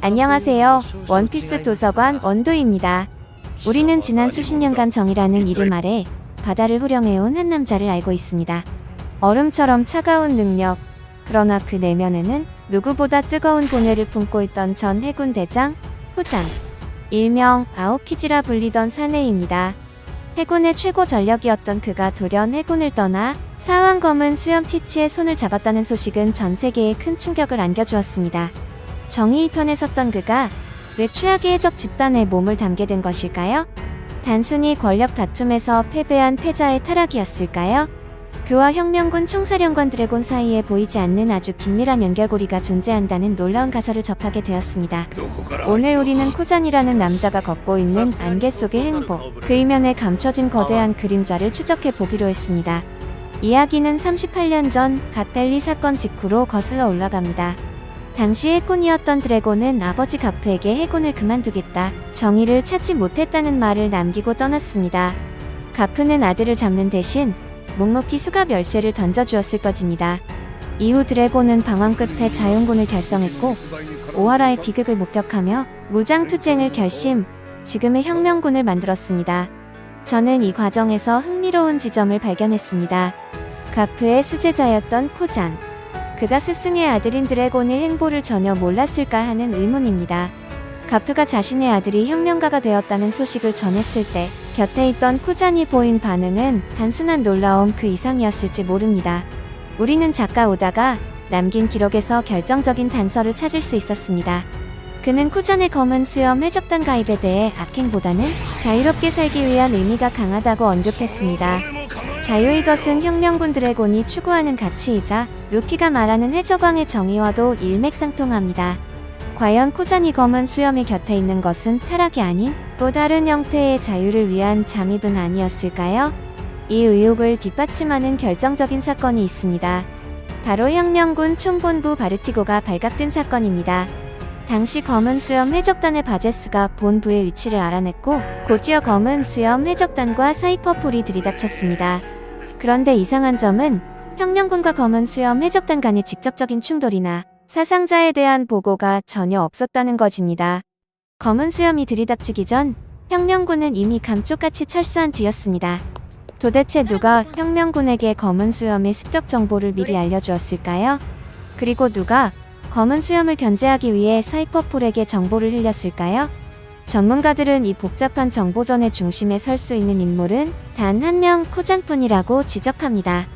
안녕하세요. 원피스 도서관 원도입니다. 우리는 지난 수십 년간 정이라는 이름 아래 바다를 후령해온 한 남자를 알고 있습니다. 얼음처럼 차가운 능력, 그러나 그 내면에는 누구보다 뜨거운 고뇌를 품고 있던 전 해군 대장 후잔, 일명 아오키지라 불리던 사내입니다. 해군의 최고 전력이었던 그가 돌연 해군을 떠나 사왕 검은 수염 티치의 손을 잡았다는 소식은 전 세계에 큰 충격을 안겨주었습니다. 정의의 편에 섰던 그가 왜 최악의 해적 집단에 몸을 담게 된 것일까요? 단순히 권력 다툼에서 패배한 패자의 타락이었을까요? 그와 혁명군 총사령관 드래곤 사이에 보이지 않는 아주 긴밀한 연결고리가 존재한다는 놀라운 가설을 접하게 되었습니다. 오늘 우리는 쿠잔이라는 남자가 걷고 있는 안개 속의 행복, 그 이면에 감춰진 거대한 그림자를 추적해 보기로 했습니다. 이야기는 38년 전 갓벨리 사건 직후로 거슬러 올라갑니다. 당시 해군이었던 드래곤은 아버지 가프에게 해군을 그만두겠다, 정의를 찾지 못했다는 말을 남기고 떠났습니다. 가프는 아들을 잡는 대신 묵묵히 수갑 열쇠를 던져주었을 것입니다. 이후 드래곤은 방황 끝에 자용군을 결성했고 오하라의 비극을 목격하며 무장투쟁을 결심, 지금의 혁명군을 만들었습니다. 저는 이 과정에서 흥미로운 지점을 발견했습니다. 가프의 수제자였던 쿠잔, 그가 스승의 아들인 드래곤의 행보를 전혀 몰랐을까 하는 의문입니다. 가프가 자신의 아들이 혁명가가 되었다는 소식을 전했을 때 곁에 있던 쿠잔이 보인 반응은 단순한 놀라움 그 이상이었을지 모릅니다. 우리는 작가 오다가 남긴 기록에서 결정적인 단서를 찾을 수 있었습니다. 그는 쿠잔의 검은 수염 해적단 가입에 대해 악행보다는 자유롭게 살기 위한 의미가 강하다고 언급했습니다. 자유의 것은 혁명군 드래곤이 추구하는 가치이자 루키가 말하는 해적왕의 정의와도 일맥상통합니다. 과연 쿠잔이 검은 수염이 곁에 있는 것은 타락이 아닌 또 다른 형태의 자유를 위한 잠입은 아니었을까요? 이 의혹을 뒷받침하는 결정적인 사건이 있습니다. 바로 혁명군 총본부 바르티고가 발각된 사건입니다. 당시 검은 수염 해적단의 바제스가 본부의 위치를 알아냈고 곧이어 검은 수염 해적단과 사이퍼폴이 들이닥쳤습니다. 그런데 이상한 점은 혁명군과 검은 수염 해적단 간의 직접적인 충돌이나 사상자에 대한 보고가 전혀 없었다는 것입니다. 검은 수염이 들이닥치기 전 혁명군은 이미 감쪽같이 철수한 뒤였습니다. 도대체 누가 혁명군에게 검은 수염의 습격 정보를 미리 알려주었을까요? 그리고 누가 검은 수염을 견제하기 위해 사이퍼폴에게 정보를 흘렸을까요? 전문가들은 이 복잡한 정보전의 중심에 설 수 있는 인물은 단 한 명 쿠잔뿐이라고 지적합니다.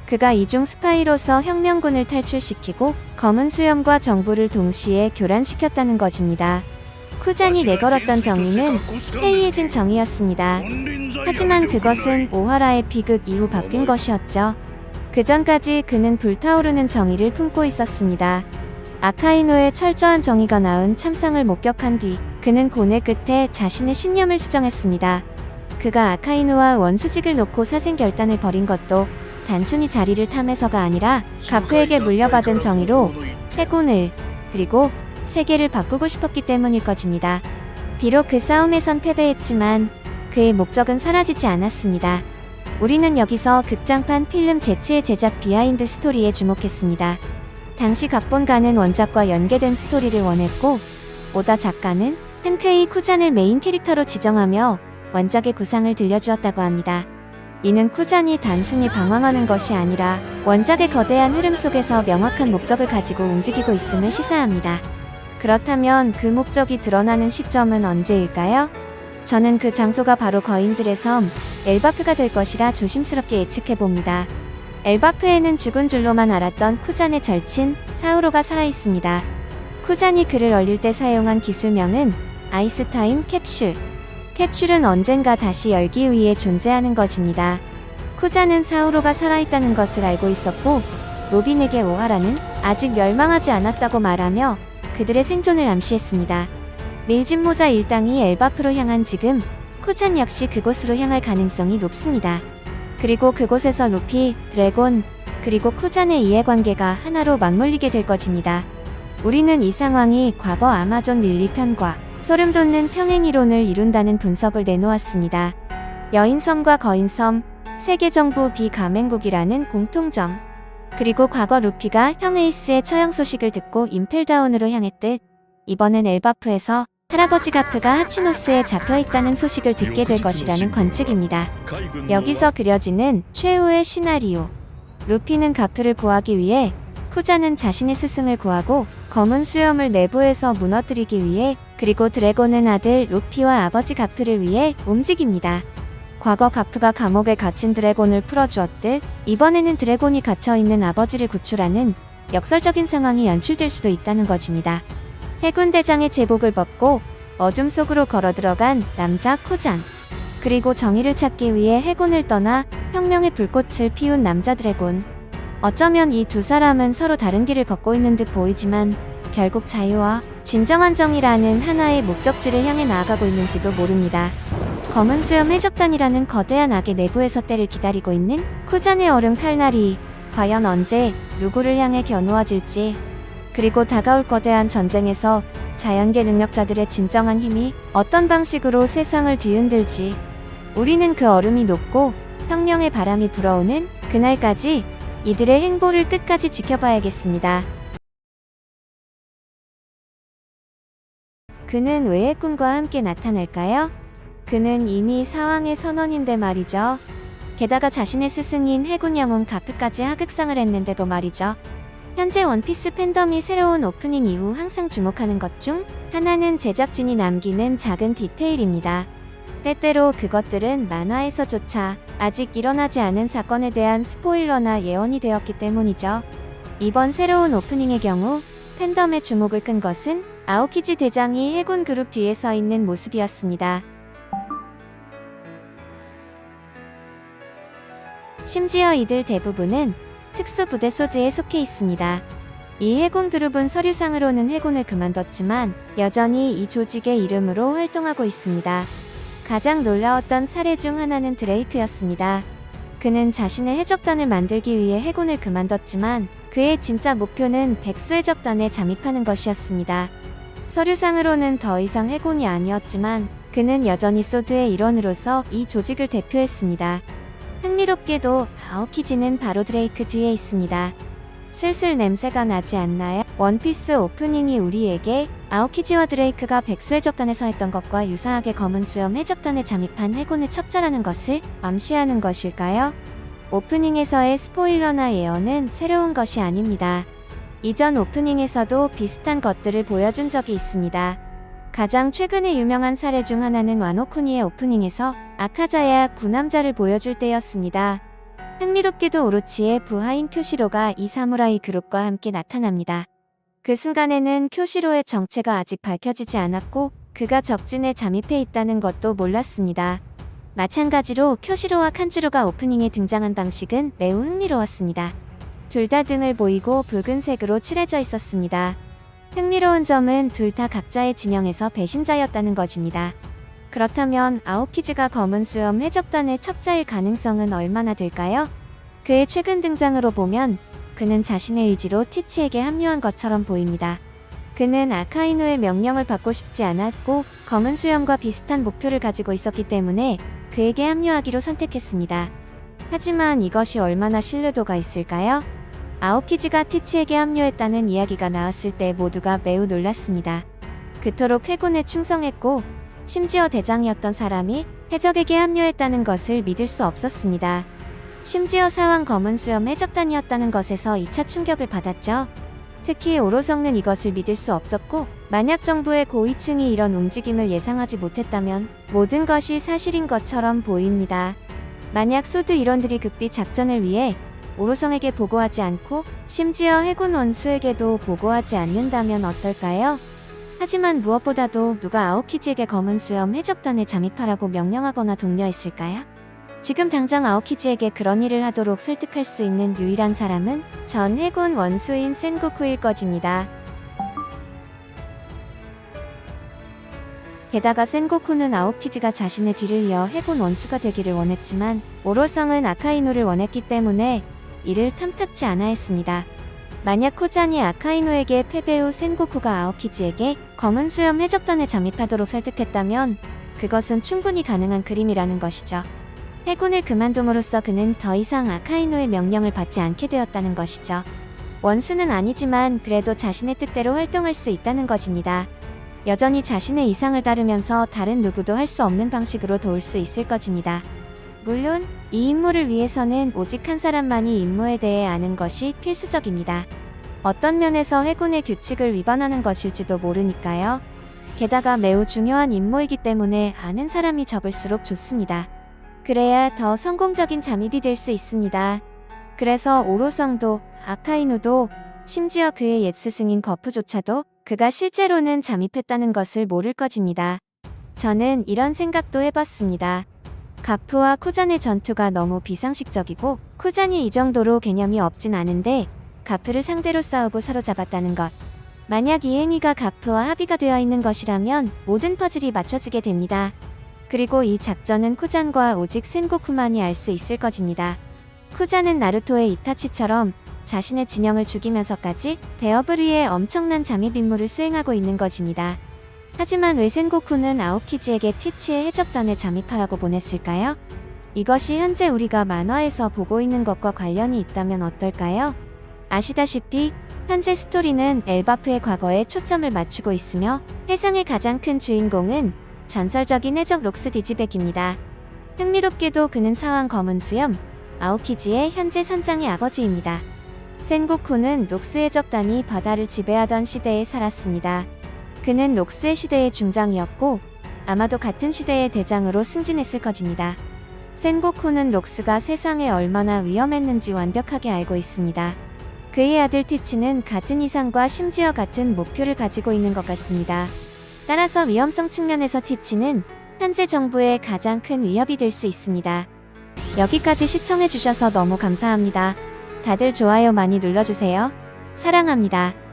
그가 이중 스파이로서 혁명군을 탈출시키고 검은 수염과 정보를 동시에 교란시켰다는 것입니다. 쿠잔이 내걸었던 정의는 해이해진 정의였습니다. 하지만 그것은 오하라의 비극 이후 바뀐 것이었죠. 그 전까지 그는 불타오르는 정의를 품고 있었습니다. 아카이노의 철저한 정의가 낳은 참상을 목격한 뒤 그는 고뇌 끝에 자신의 신념을 수정했습니다. 그가 아카이노와 원수직을 놓고 사생결단을 벌인 것도 단순히 자리를 탐해서가 아니라 가프에게 물려받은 정의로 해군을, 그리고 세계를 바꾸고 싶었기 때문일 것입니다. 비록 그 싸움에선 패배했지만 그의 목적은 사라지지 않았습니다. 우리는 여기서 극장판 필름 제치의 제작 비하인드 스토리에 주목했습니다. 당시 각본가는 원작과 연계된 스토리를 원했고 오다 작가는 흔쾌히 쿠잔을 메인 캐릭터로 지정하며 원작의 구상을 들려주었다고 합니다. 이는 쿠잔이 단순히 방황하는 것이 아니라 원작의 거대한 흐름 속에서 명확한 목적을 가지고 움직이고 있음을 시사합니다. 그렇다면 그 목적이 드러나는 시점은 언제일까요? 저는 그 장소가 바로 거인들의 섬 엘바프가 될 것이라 조심스럽게 예측해봅니다. 엘바프에는 죽은 줄로만 알았던 쿠잔의 절친 사우로가 살아있습니다. 쿠잔이 그를 얼릴 때 사용한 기술명은 아이스타임 캡슐. 캡슐은 언젠가 다시 열기 위해 존재하는 것입니다. 쿠잔은 사우로가 살아있다는 것을 알고 있었고 로빈에게 오하라는 아직 멸망하지 않았다고 말하며 그들의 생존을 암시했습니다. 밀짚모자 일당이 엘바프로 향한 지금 쿠잔 역시 그곳으로 향할 가능성이 높습니다. 그리고 그곳에서 루피, 드래곤, 그리고 쿠잔의 이해관계가 하나로 맞물리게 될 것입니다. 우리는 이 상황이 과거 아마존 릴리 편과 소름돋는 평행이론을 이룬다는 분석을 내놓았습니다. 여인섬과 거인섬, 세계정부 비가맹국이라는 공통점, 그리고 과거 루피가 형 에이스의 처형 소식을 듣고 임펠다운으로 향했듯 이번엔 엘바프에서 할아버지 가프가 하치노스에 잡혀있다는 소식을 듣게 될 것이라는 관측입니다. 여기서 그려지는 최후의 시나리오. 루피는 가프를 구하기 위해, 쿠자는 자신의 스승을 구하고 검은 수염을 내부에서 무너뜨리기 위해, 그리고 드래곤은 아들 루피와 아버지 가프를 위해 움직입니다. 과거 가프가 감옥에 갇힌 드래곤을 풀어주었듯 이번에는 드래곤이 갇혀있는 아버지를 구출하는 역설적인 상황이 연출될 수도 있다는 것입니다. 해군 대장의 제복을 벗고 어둠 속으로 걸어 들어간 남자 쿠잔, 그리고 정의를 찾기 위해 해군을 떠나 혁명의 불꽃을 피운 남자 드래곤. 어쩌면 이 두 사람은 서로 다른 길을 걷고 있는 듯 보이지만 결국 자유와 진정한 정의라는 하나의 목적지를 향해 나아가고 있는지도 모릅니다. 검은 수염 해적단이라는 거대한 악의 내부에서 때를 기다리고 있는 쿠잔의 얼음 칼날이 과연 언제 누구를 향해 겨누어질지, 그리고 다가올 거대한 전쟁에서 자연계 능력자들의 진정한 힘이 어떤 방식으로 세상을 뒤흔들지, 우리는 그 얼음이 녹고 혁명의 바람이 불어오는 그날까지 이들의 행보를 끝까지 지켜봐야겠습니다. 그는 왜 해군과 함께 나타날까요? 그는 이미 사왕의 선원인데 말이죠. 게다가 자신의 스승인 해군 영웅 가프까지 하극상을 했는데도 말이죠. 현재 원피스 팬덤이 새로운 오프닝 이후 항상 주목하는 것 중 하나는 제작진이 남기는 작은 디테일입니다. 때때로 그것들은 만화에서조차 아직 일어나지 않은 사건에 대한 스포일러나 예언이 되었기 때문이죠. 이번 새로운 오프닝의 경우 팬덤의 주목을 끈 것은 아오키지 대장이 해군 그룹 뒤에 서 있는 모습이었습니다. 심지어 이들 대부분은 특수부대 소드에 속해 있습니다. 이 해군 그룹은 서류상으로는 해군을 그만뒀지만 여전히 이 조직의 이름으로 활동하고 있습니다. 가장 놀라웠던 사례 중 하나는 드레이크였습니다. 그는 자신의 해적단을 만들기 위해 해군을 그만뒀지만 그의 진짜 목표는 백수해적단에 잠입하는 것이었습니다. 서류상으로는 더 이상 해군이 아니었지만 그는 여전히 소드의 일원으로서 이 조직을 대표했습니다. 흥미롭게도 아오키지는 바로 드레이크 뒤에 있습니다. 슬슬 냄새가 나지 않나요? 원피스 오프닝이 우리에게 아오키지와 드레이크가 백수해적단에서 했던 것과 유사하게 검은 수염 해적단에 잠입한 해군의 첩자라는 것을 암시하는 것일까요? 오프닝에서의 스포일러나 예언은 새로운 것이 아닙니다. 이전 오프닝에서도 비슷한 것들을 보여준 적이 있습니다. 가장 최근에 유명한 사례 중 하나는 와노쿠니의 오프닝에서 아카자야 구남자를 보여줄 때였습니다. 흥미롭게도 오로치의 부하인 쿄시로가 이 사무라이 그룹과 함께 나타납니다. 그 순간에는 쿄시로의 정체가 아직 밝혀지지 않았고 그가 적진에 잠입해 있다는 것도 몰랐습니다. 마찬가지로 쿄시로와 칸주로가 오프닝에 등장한 방식은 매우 흥미로웠습니다. 둘 다 등을 보이고 붉은색으로 칠해져 있었습니다. 흥미로운 점은 둘 다 각자의 진영에서 배신자였다는 것입니다. 그렇다면 아오키즈가 검은 수염 해적단의 첩자일 가능성은 얼마나 될까요? 그의 최근 등장으로 보면 그는 자신의 의지로 티치에게 합류한 것처럼 보입니다. 그는 아카이누의 명령을 받고 싶지 않았고 검은 수염과 비슷한 목표를 가지고 있었기 때문에 그에게 합류하기로 선택했습니다. 하지만 이것이 얼마나 신뢰도가 있을까요? 아오키즈가 티치에게 합류했다는 이야기가 나왔을 때 모두가 매우 놀랐습니다. 그토록 해군에 충성했고 심지어 대장이었던 사람이 해적에게 합류했다는 것을 믿을 수 없었습니다. 심지어 사왕 검은 수염 해적단이었다는 것에서 2차 충격을 받았죠. 특히 오로성은 이것을 믿을 수 없었고 만약 정부의 고위층이 이런 움직임을 예상하지 못했다면 모든 것이 사실인 것처럼 보입니다. 만약 소드 일원들이 극비 작전을 위해 오로성에게 보고하지 않고 심지어 해군 원수에게도 보고하지 않는다면 어떨까요? 하지만 무엇보다도 누가 아오키지에게 검은 수염 해적단에 잠입하라고 명령하거나 독려했을까요? 지금 당장 아오키지에게 그런 일을 하도록 설득할 수 있는 유일한 사람은 전 해군 원수인 센고쿠일 것입니다. 게다가 센고쿠는 아오키지가 자신의 뒤를 이어 해군 원수가 되기를 원했지만 오로성은 아카이누를 원했기 때문에 이를 탐탁지 않아 했습니다. 만약 쿠잔이 아카이누에게 패배 후 센고쿠가 아오키지에게 검은 수염 해적단에 잠입하도록 설득했다면 그것은 충분히 가능한 그림이라는 것이죠. 해군을 그만둠으로써 그는 더 이상 아카이누의 명령을 받지 않게 되었다는 것이죠. 원수는 아니지만 그래도 자신의 뜻대로 활동할 수 있다는 것입니다. 여전히 자신의 이상을 따르면서 다른 누구도 할 수 없는 방식으로 도울 수 있을 것입니다. 물론 이 임무를 위해서는 오직 한 사람만이 임무에 대해 아는 것이 필수적입니다. 어떤 면에서 해군의 규칙을 위반하는 것일지도 모르니까요. 게다가 매우 중요한 임무이기 때문에 아는 사람이 적을수록 좋습니다. 그래야 더 성공적인 잠입이 될 수 있습니다. 그래서 오로성도, 아카이누도, 심지어 그의 옛 스승인 거프조차도 그가 실제로는 잠입했다는 것을 모를 것입니다. 저는 이런 생각도 해봤습니다. 가프와 쿠잔의 전투가 너무 비상식적이고 쿠잔이 이 정도로 개념이 없진 않은데 가프를 상대로 싸우고 사로잡았다는 것. 만약 이 행위가 가프와 합의가 되어 있는 것이라면 모든 퍼즐이 맞춰지게 됩니다. 그리고 이 작전은 쿠잔과 오직 센고쿠만이 알 수 있을 것입니다. 쿠잔은 나루토의 이타치처럼 자신의 진영을 죽이면서까지 대업을 위해 엄청난 잠입 임무를 수행하고 있는 것입니다. 하지만 왜 센고쿠는 아오키지에게 티치의 해적단에 잠입하라고 보냈을까요? 이것이 현재 우리가 만화에서 보고 있는 것과 관련이 있다면 어떨까요? 아시다시피 현재 스토리는 엘바프의 과거에 초점을 맞추고 있으며 해상의 가장 큰 주인공은 전설적인 해적 록스 디지백입니다. 흥미롭게도 그는 사왕 검은 수염, 아오키지의 현재 선장의 아버지입니다. 센고쿠는 록스 해적단이 바다를 지배하던 시대에 살았습니다. 그는 록스의 시대의 중장이었고 아마도 같은 시대의 대장으로 승진했을 것입니다. 센고쿠는 록스가 세상에 얼마나 위험했는지 완벽하게 알고 있습니다. 그의 아들 티치는 같은 이상과 심지어 같은 목표를 가지고 있는 것 같습니다. 따라서 위험성 측면에서 티치는 현재 정부의 가장 큰 위협이 될 수 있습니다. 여기까지 시청해주셔서 너무 감사합니다. 다들 좋아요 많이 눌러주세요. 사랑합니다.